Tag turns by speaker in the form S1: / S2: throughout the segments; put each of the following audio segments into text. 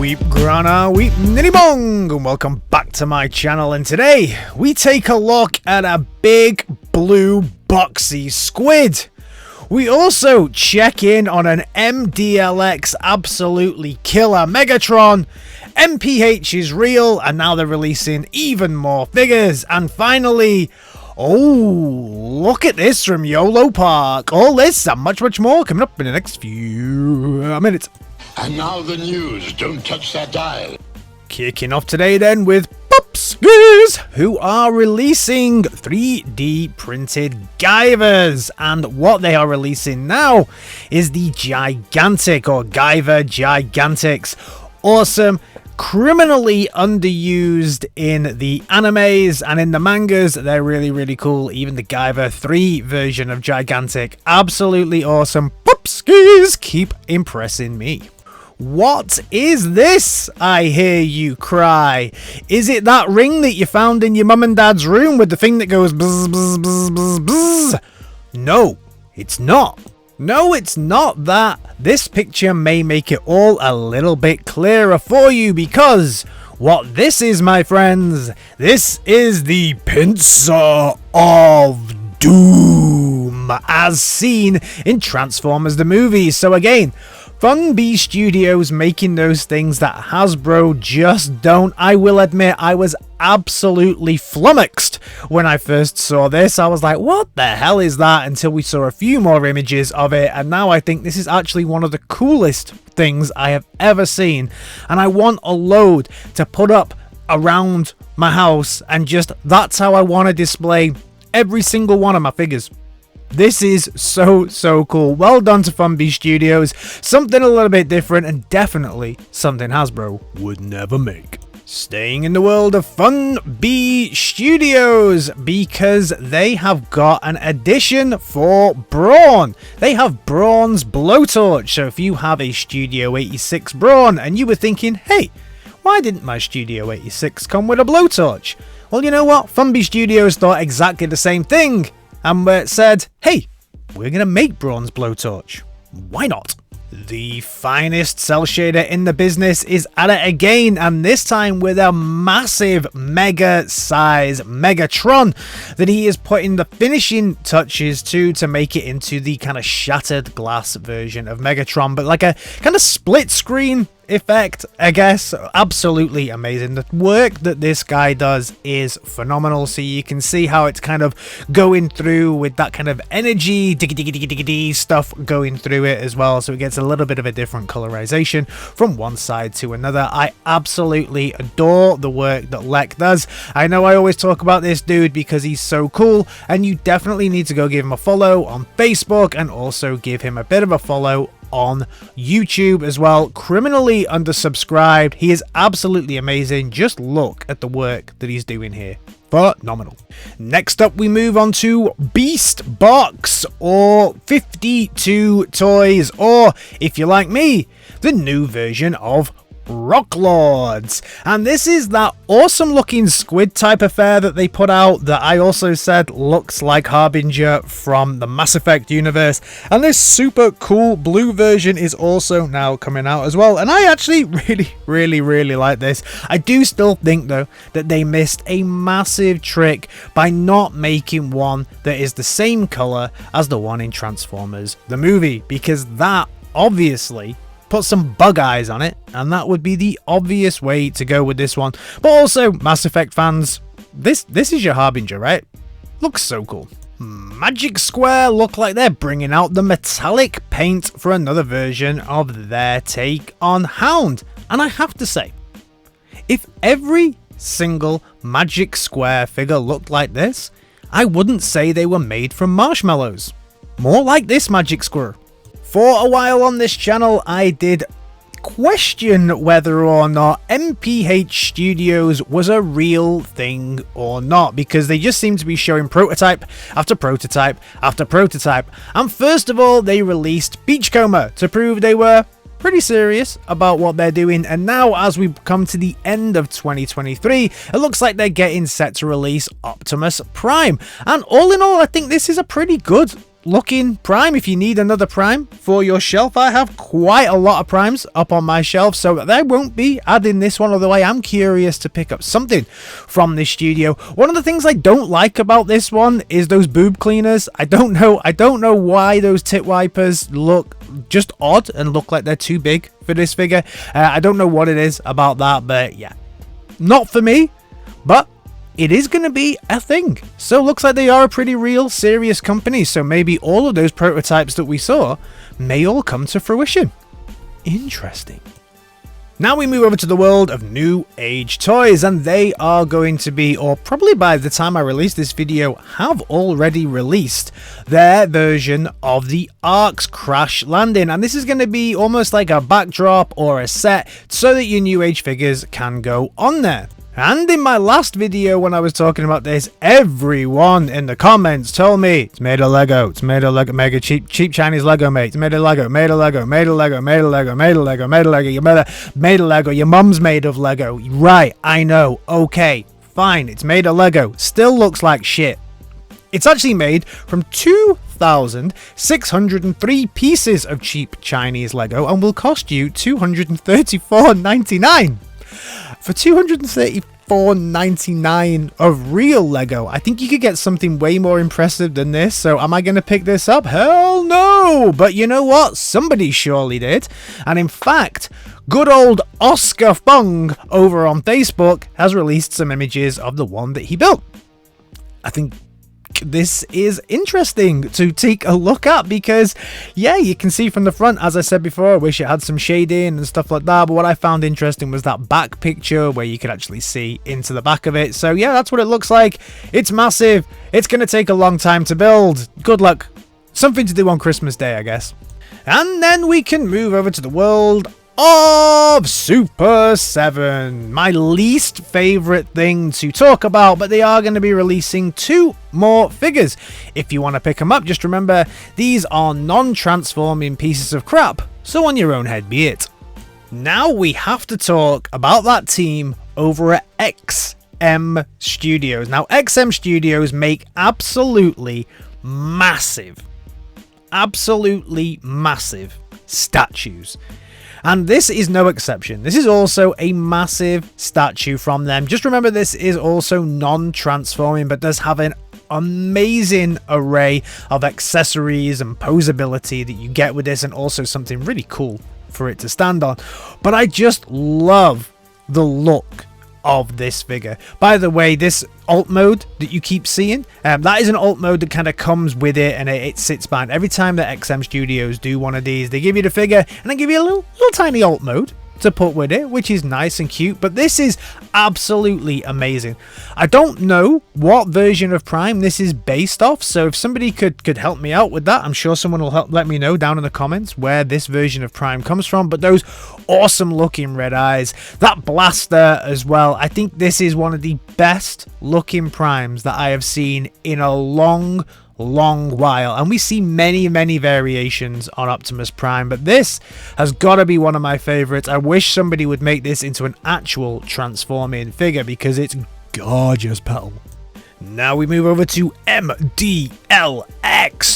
S1: Weep Grana Weep Ninnybong, and welcome back to my channel. And today we take a look at a big blue boxy squid. We also check in on an MDLX absolutely killer Megatron. MPH is real, and now they're releasing even more figures. And finally, oh, look at this from YOLO Park. All this and much more coming up in the next few minutes.
S2: And now the news. Don't touch that dial.
S1: Kicking off today then with Papskies, who are releasing 3D printed Guyvers. And what they are releasing now is the Gigantic or Guyver Gigantics. Awesome. Criminally underused in the animes and in the mangas. They're really cool. Even the Guyver 3 version of Gigantic, absolutely awesome. Papskies keep impressing me. What is this, I hear you cry? Is it that ring that you found in your mum and dad's room with the thing that goes bzz bzz bzz bzz bzz? No, it's not. No, it's not that. This picture may make it all a little bit clearer for you, because what this is, my friends, this is the pincer of doom as seen in Transformers the movie. So again, Funbie Studios making those things that Hasbro just don't. I will admit, I was absolutely flummoxed when I first saw this. I was like, what the hell is that? Until we saw a few more images of it, and now I think this is actually one of the coolest things I have ever seen. And I want a load to put up around my house, and just that's how I want to display every single one of my figures. This is so cool. Well done to Funbie Studios. Something a little bit different, and definitely something Hasbro would never make. Staying in the world of Funbie Studios, because they have got an addition for Brawn. They have Brawn's blowtorch. So if you have a Studio 86 Brawn and you were thinking, hey, why didn't my Studio 86 come with a blowtorch? Well, you know what? Funbie Studios thought exactly the same thing, and said, hey, we're going to make Brawn's blowtorch. Why not? The finest cell shader in the business is at it again, and this time with a massive mega size Megatron that he is putting the finishing touches to make it into the kind of shattered glass version of Megatron, but like a kind of split screen effect, I guess. Absolutely amazing. The work that this guy does is phenomenal. So you can see how it's kind of going through with that kind of energy diggy stuff going through it as well, so it gets a little bit of a different colorization from one side to another. I absolutely adore the work that LeK does. I know I always talk about this dude because he's so cool, and you definitely need to go give him a follow on Facebook, and also give him a bit of a follow on YouTube as well. Criminally undersubscribed. He is absolutely amazing. Just look at the work that he's doing here. Phenomenal. Next up, we move on to Beastbox, or 52 Toys, or if you're like me, the new version of Rock Lords. And this is that awesome looking squid type affair that they put out that I also said looks like Harbinger from the Mass Effect universe. And this super cool blue version is also now coming out as well, and I actually really like this. I do still think though that they missed a massive trick by not making one that is the same color as the one in Transformers the movie, because that obviously put some bug eyes on it, and that would be the obvious way to go with this one. But also, Mass Effect fans, this is your Harbinger, right? Looks so cool. Magicsquare look like they're bringing out the metallic paint for another version of their take on Hound. And I have to say, if every single Magicsquare figure looked like this, I wouldn't say they were made from marshmallows. More like this Magicsquare. For a while on this channel, I did question whether or not MPH Studios was a real thing or not, because they just seem to be showing prototype after prototype after prototype. And first of all, they released Beachcomber to prove they were pretty serious about what they're doing, and now as we come to the end of 2023, it looks like they're getting set to release Optimus Prime. And all in all, I think this is a pretty good looking Prime if you need another Prime for your shelf. I have quite a lot of Primes up on my shelf, so I won't be adding this one, although I am curious to pick up something from this studio. One of the things I don't like about this one is those boob cleaners. I don't know why those tit wipers look just odd and look like they're too big for this figure. I don't know what it is about that, but yeah, not for me, but it is going to be a thing. So looks like they are a pretty real, serious company. So maybe all of those prototypes that we saw may all come to fruition. Interesting. Now we move over to the world of new age toys, and they are going to be, or probably by the time I release this video, have already released their version of the ARK's Crash Landing. And this is going to be almost like a backdrop or a set so that your new age figures can go on there. And in my last video when I was talking about this, everyone in the comments told me it's made of Lego, it's made of Lego, mega cheap Chinese Lego, mate. It's made of Lego, made of Lego, made of Lego, made of Lego, made of Lego, made of Lego, your mother made of Lego, your mum's made of Lego. Right, I know, okay, fine, it's made of Lego, still looks like shit. It's actually made from 2,603 pieces of cheap Chinese Lego and will cost you $234.99. For $234.99 of real Lego, I think you could get something way more impressive than this. So am I going to pick this up? Hell no! But you know what? Somebody surely did. And in fact, good old Oscar Fung over on Facebook has released some images of the one that he built. I think this is interesting to take a look at because, yeah, you can see from the front, as I said before, I wish it had some shading and stuff like that, but what I found interesting was that back picture where you could actually see into the back of it. So yeah, that's what it looks like. It's massive. It's going to take a long time to build. Good luck. Something to do on Christmas Day, I guess. And then we can move over to the world of Super 7, my least favorite thing to talk about, but they are going to be releasing 2 more figures. If you want to pick them up, just remember these are non-transforming pieces of crap, so on your own head be it. Now we have to talk about that team over at XM Studios. Now XM Studios make absolutely massive statues. And this is no exception. This is also a massive statue from them. Just remember, this is also non-transforming, but does have an amazing array of accessories and posability that you get with this, and also something really cool for it to stand on. But I just love the look of this figure. By the way, this alt mode that you keep seeing, that is an alt mode that kind of comes with it, and it sits behind. Every time that XM Studios do one of these, they give you the figure and then give you a little tiny alt mode to put with it, which is nice and cute. But this is absolutely amazing. I don't know what version of Prime this is based off, so if somebody could help me out with that, I'm sure someone will let me know down in the comments where this version of Prime comes from. But those awesome looking red eyes, that blaster as well, I think this is one of the best looking Primes that I have seen in a long while, and we see many variations on Optimus Prime, but this has got to be one of my favorites. I wish somebody would make this into an actual transforming figure because it's gorgeous, pal. Now we move over to MDLX,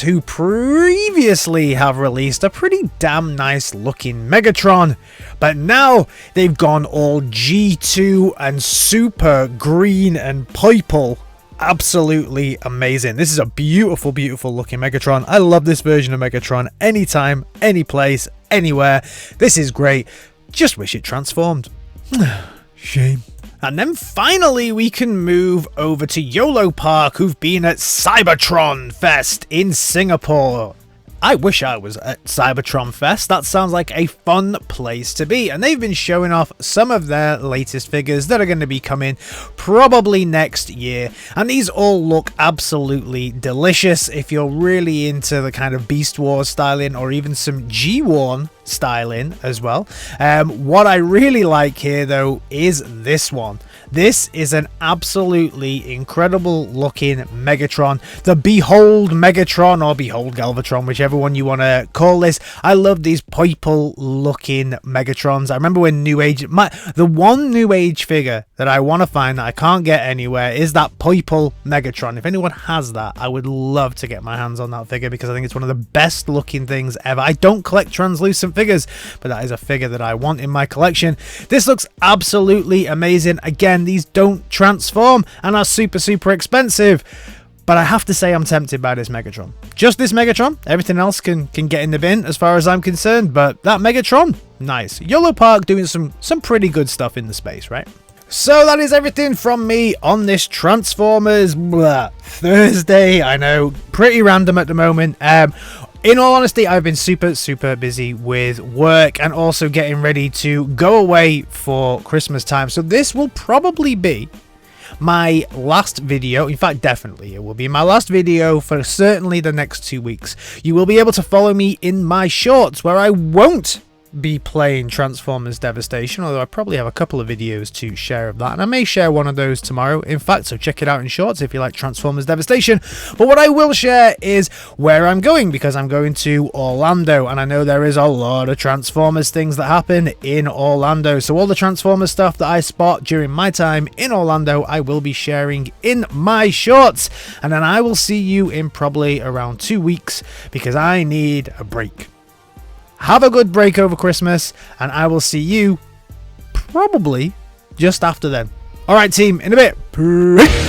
S1: who previously have released a pretty damn nice looking Megatron, but now they've gone all G2 and super green and purple. Absolutely amazing. This is a beautiful looking Megatron. I love this version of Megatron anytime, any place, anywhere. This is great. Just wish it transformed. Shame. And then finally we can move over to YOLO Park, who've been at Cybertron Fest in Singapore. I wish I was at Cybertron Fest. That sounds like a fun place to be. And they've been showing off some of their latest figures that are going to be coming probably next year. And these all look absolutely delicious if you're really into the kind of Beast Wars styling, or even some G1 styling as well. What I really like here though is this one. This is an absolutely incredible looking Megatron, the Behold Megatron or Behold Galvatron, whichever one you want to call this. I love these purple looking Megatrons. I remember when the one New Age figure that I want to find that I can't get anywhere is that purple Megatron. If anyone has that, I would love to get my hands on that figure because I think it's one of the best looking things ever. I don't collect translucent figures, but that is a figure that I want in my collection. This looks absolutely amazing. Again, these don't transform and are super expensive, but I have to say I'm tempted by this Megatron. Just this Megatron. Everything else can get in the bin as far as I'm concerned, but that Megatron, nice. YOLO Park doing some pretty good stuff in the space, right? So that is everything from me on this Transformers Thursday. I know, pretty random at the moment. In all honesty, I've been super busy with work and also getting ready to go away for Christmas time. So this will probably be my last video. In fact, definitely it will be my last video for certainly the next 2 weeks. You will be able to follow me in my shorts where I won't be playing Transformers Devastation, although I probably have a couple of videos to share of that, and I may share one of those tomorrow, in fact, so check it out in shorts if you like Transformers Devastation. But what I will share is where I'm going, because I'm going to Orlando, and I know there is a lot of Transformers things that happen in Orlando, so all the Transformers stuff that I spot during my time in Orlando, I will be sharing in my shorts, and then I will see you in probably around 2 weeks, because I need a break. Have a good break over Christmas, and I will see you probably just after then. Alright team, in a bit. Peace.